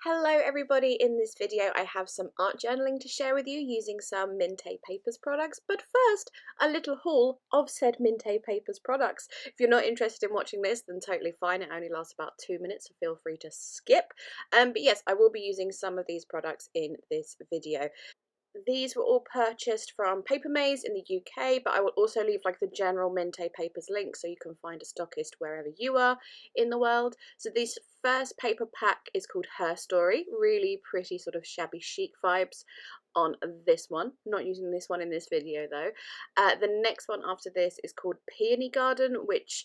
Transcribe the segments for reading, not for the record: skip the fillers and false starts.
Hello everybody, in this video I have some art journaling to share with you using some Minte Papers products, but first a little haul of said Minte Papers products. If you're not interested in watching this then totally fine, it only lasts about 2 minutes so feel free to skip. But yes, I will be using some of these products in this video. These were all purchased from Paper Maze in the UK, but I will also leave like the general Minte Papers link so you can find a stockist wherever you are in the world. So this first paper pack is called Her Story, really pretty sort of shabby chic vibes on this one. Not using this one in this video though. The next one after this is called Peony Garden, which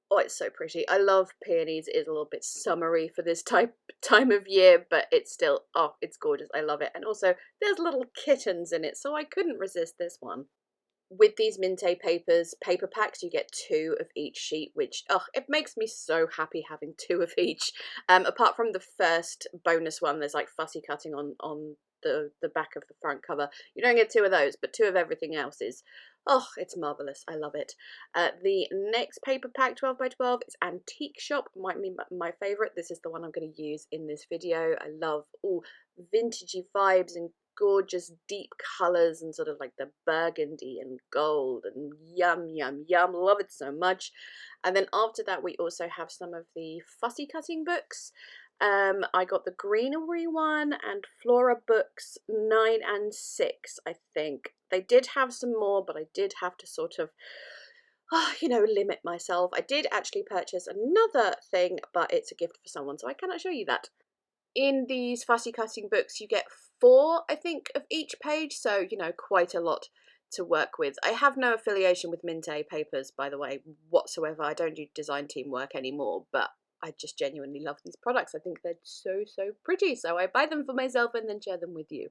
oh, it's so pretty. I love peonies. It is a little bit summery for this time of year, but it's still, oh, it's gorgeous. I love it. And also, there's little kittens in it, so I couldn't resist this one. With these Minte Papers paper packs, you get 2 of each sheet, which, oh, it makes me so happy having 2 of each. Apart from the first bonus one, there's like fussy cutting on the back of the front cover. You don't get 2 of those, but 2 of everything else is, oh, it's marvellous. I love it. The next paper pack, 12 by 12, is Antique Shop. Might be my favourite. This is the one I'm going to use in this video. I love all vintagey vibes and gorgeous deep colours and sort of like the burgundy and gold and yum yum yum, love it so much. And then after that we also have some of the fussy cutting books. I got the greenery one and Flora books 9 and 6, I think. They did have some more, but I did have to sort of limit myself. I did actually purchase another thing, but it's a gift for someone, so I cannot show you that. In these fussy cutting books you get 4, I think, of each page, so quite a lot to work with. I have no affiliation with Minte Papers, by the way, whatsoever. I don't do design team work anymore, but I just genuinely love these products. I think they're so pretty, so I buy them for myself and then share them with you.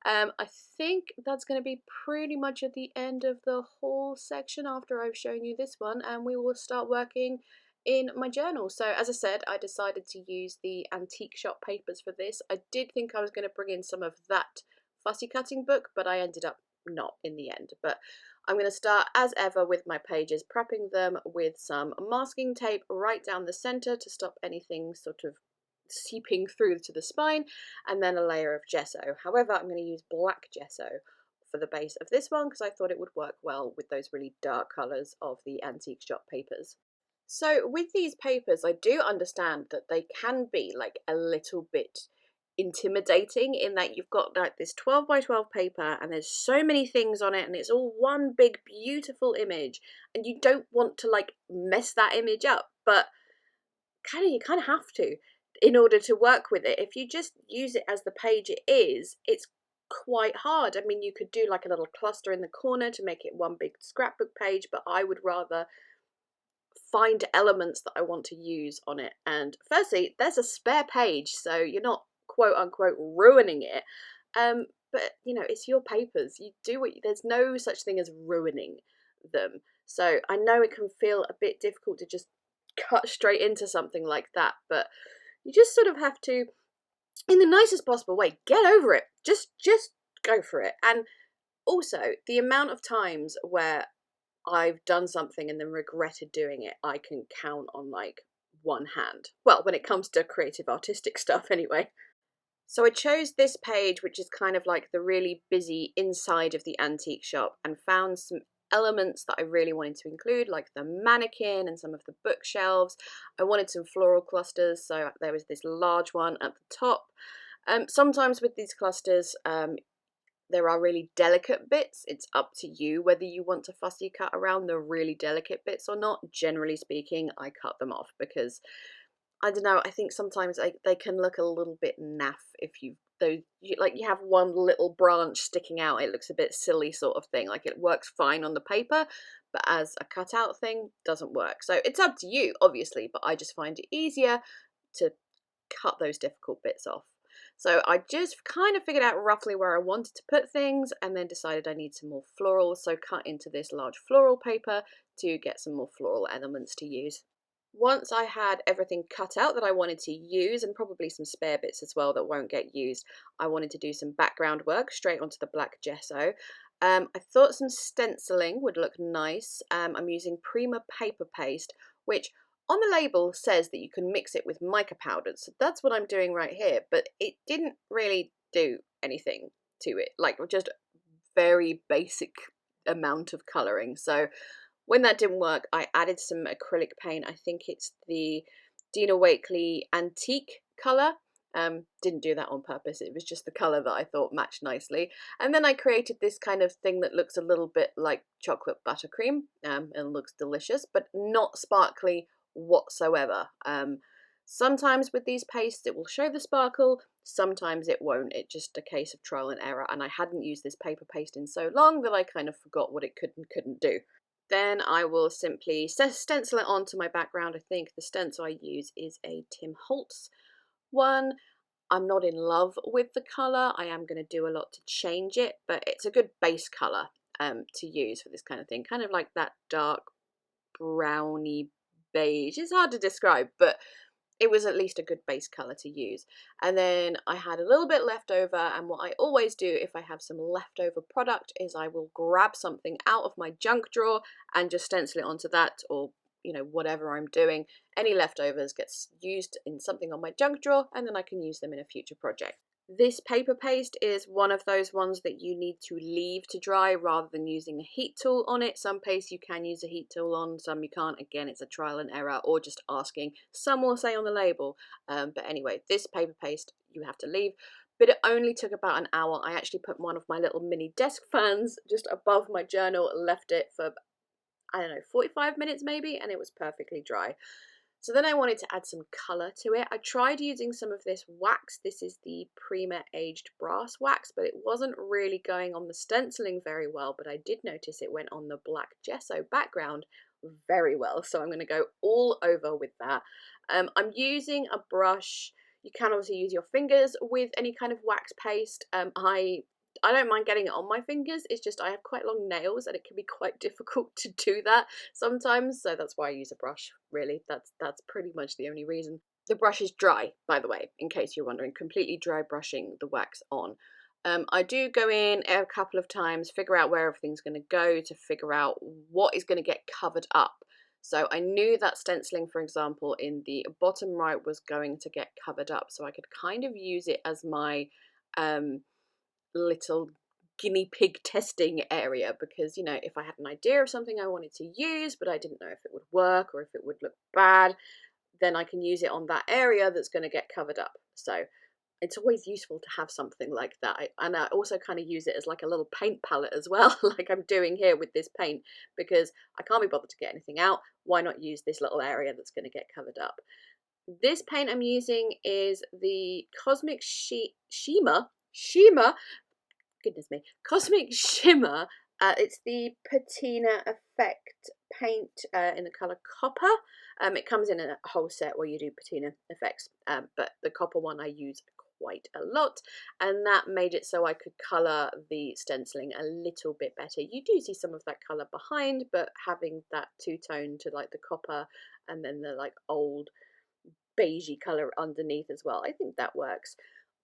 I think that's going to be pretty much at the end of the haul section after I've shown you this one, and we will start working in my journal. So as I said, I decided to use the Antique Shop papers for this. I did think I was going to bring in some of that fussy cutting book, but I ended up not in the end. But I'm going to start as ever with my pages, prepping them with some masking tape right down the center to stop anything sort of seeping through to the spine, and then a layer of gesso. However, I'm going to use black gesso for the base of this one because I thought it would work well with those really dark colours of the Antique Shop papers. So with these papers, I do understand that they can be like a little bit intimidating in that you've got like this 12 by 12 paper and there's so many things on it and it's all one big beautiful image, and you don't want to like mess that image up, but you kind of have to in order to work with it. If you just use it as the page it is, it's quite hard. I mean, you could do like a little cluster in the corner to make it one big scrapbook page, but I would rather find elements that I want to use on it. And firstly, there's a spare page, so you're not quote unquote ruining it. But it's your papers. You do what there's no such thing as ruining them. So I know it can feel a bit difficult to just cut straight into something like that, but you just sort of have to, in the nicest possible way, get over it. Just go for it. And also the amount of times where I've done something and then regretted doing it, I can count on like one hand. Well, when it comes to creative artistic stuff anyway. So I chose this page, which is kind of like the really busy inside of the antique shop, and found some elements that I really wanted to include, like the mannequin and some of the bookshelves. I wanted some floral clusters, so there was this large one at the top. Sometimes with these clusters, there are really delicate bits. It's up to you whether you want to fussy cut around the really delicate bits or not. Generally speaking, I cut them off because, I don't know, I think sometimes they can look a little bit naff if you have one little branch sticking out. It looks a bit silly sort of thing. Like, it works fine on the paper, but as a cutout thing, doesn't work. So it's up to you, obviously, but I just find it easier to cut those difficult bits off. So I just kind of figured out roughly where I wanted to put things and then decided I need some more floral, so cut into this large floral paper to get some more floral elements to use. Once I had everything cut out that I wanted to use, and probably some spare bits as well that won't get used, I wanted to do some background work straight onto the black gesso. I thought some stenciling would look nice. I'm using Prima paper paste, which On the label says that you can mix it with mica powder, so that's what I'm doing right here, but it didn't really do anything to it, like just very basic amount of colouring. So when that didn't work, I added some acrylic paint. I think it's the Dina Wakley Antique colour. Didn't do that on purpose, it was just the colour that I thought matched nicely. And then I created this kind of thing that looks a little bit like chocolate buttercream, and looks delicious, but not sparkly whatsoever. Sometimes with these pastes it will show the sparkle, sometimes it won't. It's just a case of trial and error, and I hadn't used this paper paste in so long that I kind of forgot what it could and couldn't do. Then I will simply stencil it onto my background. I think the stencil I use is a Tim Holtz one. I'm not in love with the colour. I am going to do a lot to change it, but it's a good base colour to use for this kind of thing. Kind of like that dark browny beige. It's hard to describe, but it was at least a good base colour to use. And then I had a little bit left over, and what I always do if I have some leftover product is I will grab something out of my junk drawer and just stencil it onto that, or whatever I'm doing. Any leftovers gets used in something on my junk drawer, and then I can use them in a future project. This paper paste is one of those ones that you need to leave to dry rather than using a heat tool on it. Some paste you can use a heat tool on, some you can't. Again, it's a trial and error, or just asking. Some will say on the label. But anyway, this paper paste you have to leave. But it only took about an hour. I actually put one of my little mini desk fans just above my journal, left it for, I don't know, 45 minutes maybe, and it was perfectly dry. So then I wanted to add some colour to it. I tried using some of this wax. This is the Prima Aged Brass wax, but it wasn't really going on the stenciling very well, but I did notice it went on the black gesso background very well. So I'm going to go all over with that. I'm using a brush. You can obviously use your fingers with any kind of wax paste. I don't mind getting it on my fingers, it's just I have quite long nails and it can be quite difficult to do that sometimes, so that's why I use a brush, really. That's pretty much the only reason. The brush is dry, by the way, in case you're wondering, completely dry brushing the wax on. I do go in a couple of times, figure out where everything's going to go, to figure out what is going to get covered up. So I knew that stenciling, for example, in the bottom right was going to get covered up, so I could kind of use it as my little guinea pig testing area, because if I had an idea of something I wanted to use but I didn't know if it would work or if it would look bad, then I can use it on that area that's going to get covered up. So it's always useful to have something like that. And I also kind of use it as like a little paint palette as well, like I'm doing here with this paint, because I can't be bothered to get anything out. Why not use this little area that's going to get covered up? This paint I'm using is the Cosmic Shimmer, goodness me, Cosmic Shimmer. It's the Patina Effect paint in the colour Copper. It comes in a whole set where you do patina effects, but the copper one I use quite a lot, and that made it so I could colour the stenciling a little bit better. You do see some of that colour behind, but having that two-tone to like the copper and then the like old beigey colour underneath as well, I think that works.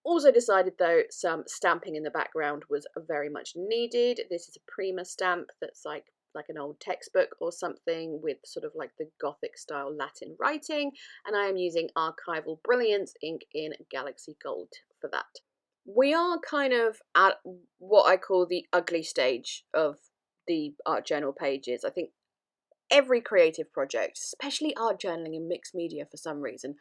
Also decided though some stamping in the background was very much needed. This is a Prima stamp that's like an old textbook or something, with sort of like the Gothic style Latin writing, and I am using Archival Brilliance ink in Galaxy Gold for that. We are kind of at what I call the ugly stage of the art journal pages. I think every creative project, especially art journaling and mixed media for some reason,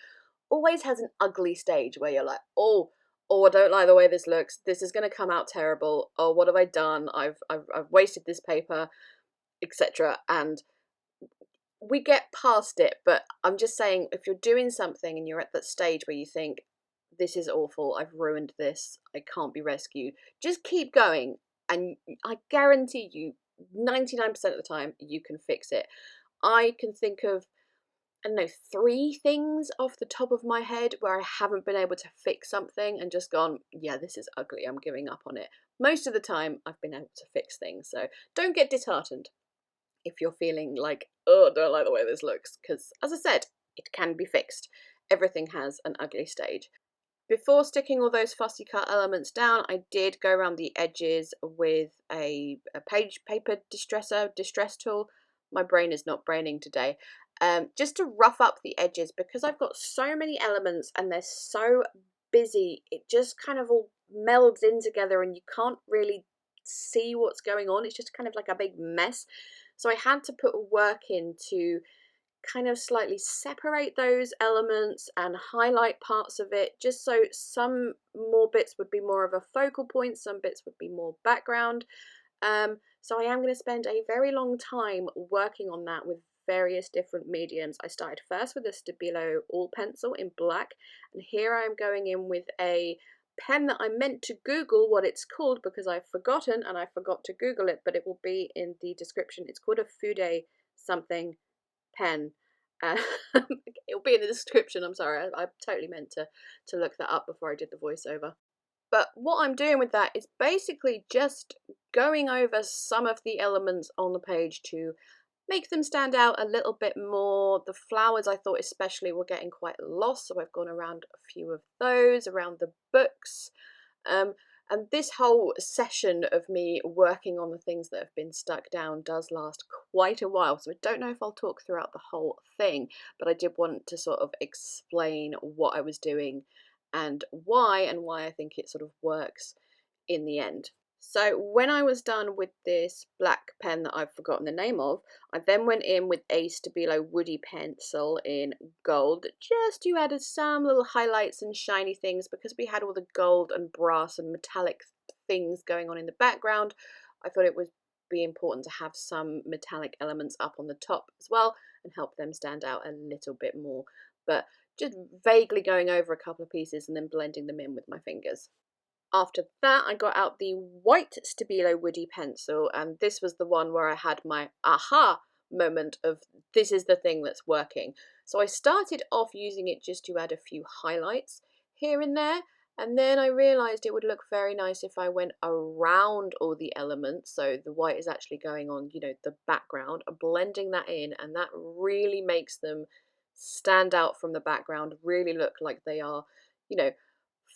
always has an ugly stage where you're like, oh, I don't like the way this looks, this is going to come out terrible, oh, what have I done, I've wasted this paper, etc. And we get past it, but I'm just saying, if you're doing something and you're at that stage where you think, this is awful, I've ruined this, I can't be rescued, just keep going, and I guarantee you 99% of the time you can fix it. I can think of, I don't know, 3 things off the top of my head where I haven't been able to fix something and just gone, yeah, this is ugly, I'm giving up on it. Most of the time I've been able to fix things, so don't get disheartened if you're feeling like, oh, I don't like the way this looks, because as I said, it can be fixed. Everything has an ugly stage. Before sticking all those fussy cut elements down, I did go around the edges with a paper distress tool. My brain is not braining today. just to rough up the edges, because I've got so many elements and they're so busy, it just kind of all melds in together and you can't really see what's going on. It's just kind of like a big mess. So I had to put work in to kind of slightly separate those elements and highlight parts of it, just so some more bits would be more of a focal point, some bits would be more background. So I am going to spend a very long time working on that with various different mediums. I started first with a Stabilo all pencil in black, and here I am going in with a pen that I meant to Google what it's called because I've forgotten and I forgot to Google it, but it will be in the description. It's called a Fude something pen. Uh, it'll be in the description. I'm sorry, I totally meant to look that up before I did the voiceover. But what I'm doing with that is basically just going over some of the elements on the page to make them stand out a little bit more. The flowers, I thought especially, were getting quite lost, so I've gone around a few of those, around the books. And this whole session of me working on the things that have been stuck down does last quite a while, so I don't know if I'll talk throughout the whole thing, but I did want to sort of explain what I was doing and why I think it sort of works in the end. So when I was done with this black pen that I've forgotten the name of, I then went in with a Stabilo woody pencil in gold, just to add some little highlights and shiny things, because we had all the gold and brass and metallic things going on in the background. I thought it would be important to have some metallic elements up on the top as well and help them stand out a little bit more. But just vaguely going over a couple of pieces and then blending them in with my fingers. After that, I got out the white Stabilo woody pencil, and this was the one where I had my aha moment of this is the thing that's working. So I started off using it just to add a few highlights here and there, and then I realised it would look very nice if I went around all the elements, so the white is actually going on, you know, the background, blending that in, and that really makes them stand out from the background, really look like they are, you know,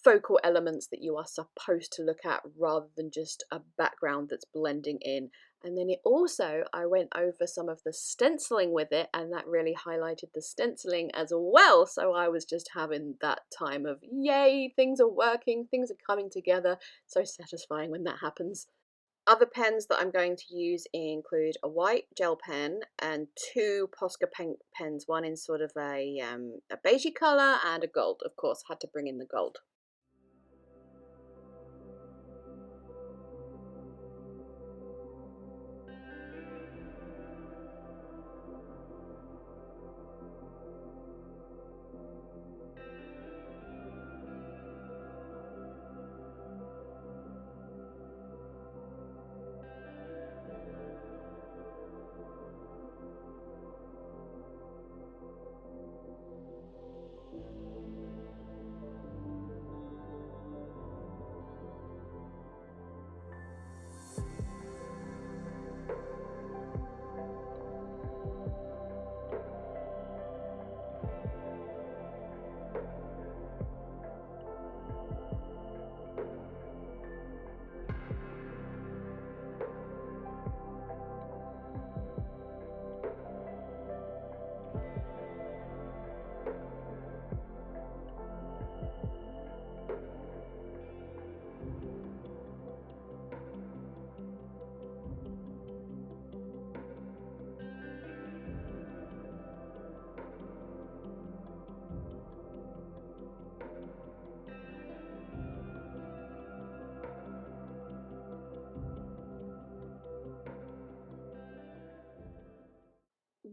focal elements that you are supposed to look at rather than just a background that's blending in. And then it also, I went over some of the stenciling with it, and that really highlighted the stenciling as well. So I was just having that time of yay, things are working, things are coming together. So satisfying when that happens. Other pens that I'm going to use include a white gel pen and two Posca pens, one in sort of a beigey colour and a gold. Of course, had to bring in the gold.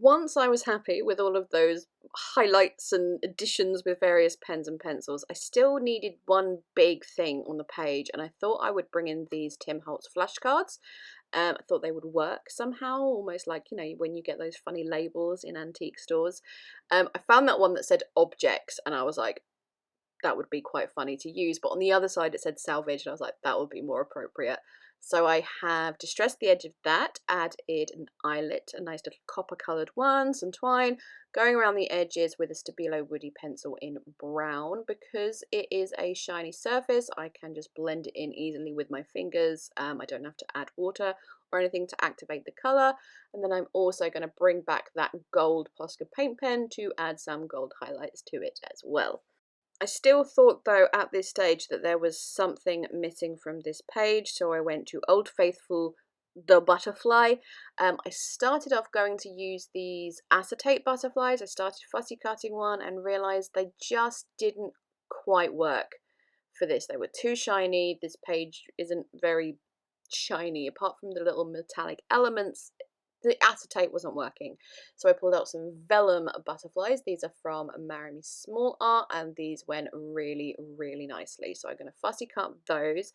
Once I was happy with all of those highlights and additions with various pens and pencils, I still needed one big thing on the page, and I thought I would bring in these Tim Holtz flashcards. I thought they would work somehow, almost like, you know, when you get those funny labels in antique stores. I found that one that said objects, and I was like, that would be quite funny to use, but on the other side it said salvage, and I was like, that would be more appropriate. So I have distressed the edge of that, added an eyelet, a nice little copper coloured one, some twine, going around the edges with a Stabilo woody pencil in brown. Because it is a shiny surface, I can just blend it in easily with my fingers. I don't have to add water or anything to activate the colour. And then I'm also going to bring back that gold Posca paint pen to add some gold highlights to it as well. I still thought though at this stage that there was something missing from this page, so I went to Old Faithful the butterfly. I started off going to use these acetate butterflies. I started fussy cutting one and realised they just didn't quite work for this. They were too shiny. This page isn't very shiny apart from the little metallic elements. The acetate wasn't working, so I pulled out some vellum butterflies. These are from Marry Me Small Art, and these went really nicely, so I'm going to fussy cut those,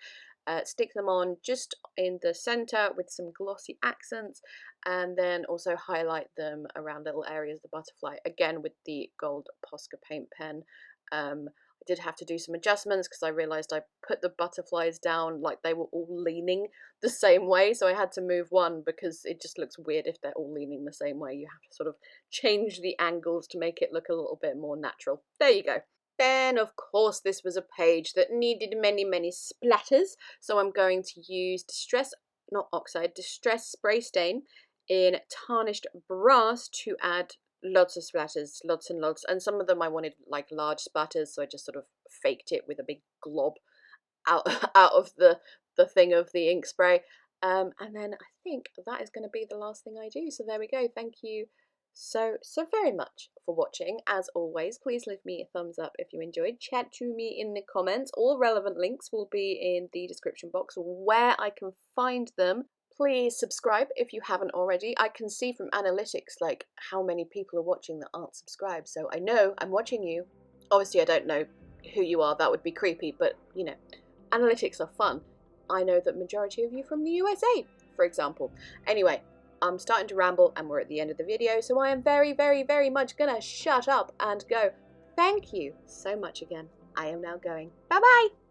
stick them on just in the center with some glossy accents, and then also highlight them around little areas of the butterfly, again with the gold Posca paint pen. I did have to do some adjustments because I realised I put the butterflies down like they were all leaning the same way, so I had to move one because it just looks weird if they're all leaning the same way. You have to sort of change the angles to make it look a little bit more natural. There you go. Then, of course, this was a page that needed many splatters, so I'm going to use Distress Spray Stain in Tarnished Brass to add lots of splatters, lots and lots, and some of them I wanted like large splatters, so I just sort of faked it with a big glob out out of the thing of the ink spray. And then I think that is going to be the last thing I do. So there we go. Thank you so very much for watching. As always, please leave me a thumbs up if you enjoyed. Chat to me in the comments. All relevant links will be in the description box where I can find them. Please subscribe if you haven't already. I can see from analytics like how many people are watching that aren't subscribed, so I know I'm watching you. Obviously I don't know who you are, that would be creepy, but you know, analytics are fun. I know that majority of you from the USA, for example. Anyway, I'm starting to ramble and we're at the end of the video, so I am very much gonna shut up and go. Thank you so much again. I am now going. Bye bye!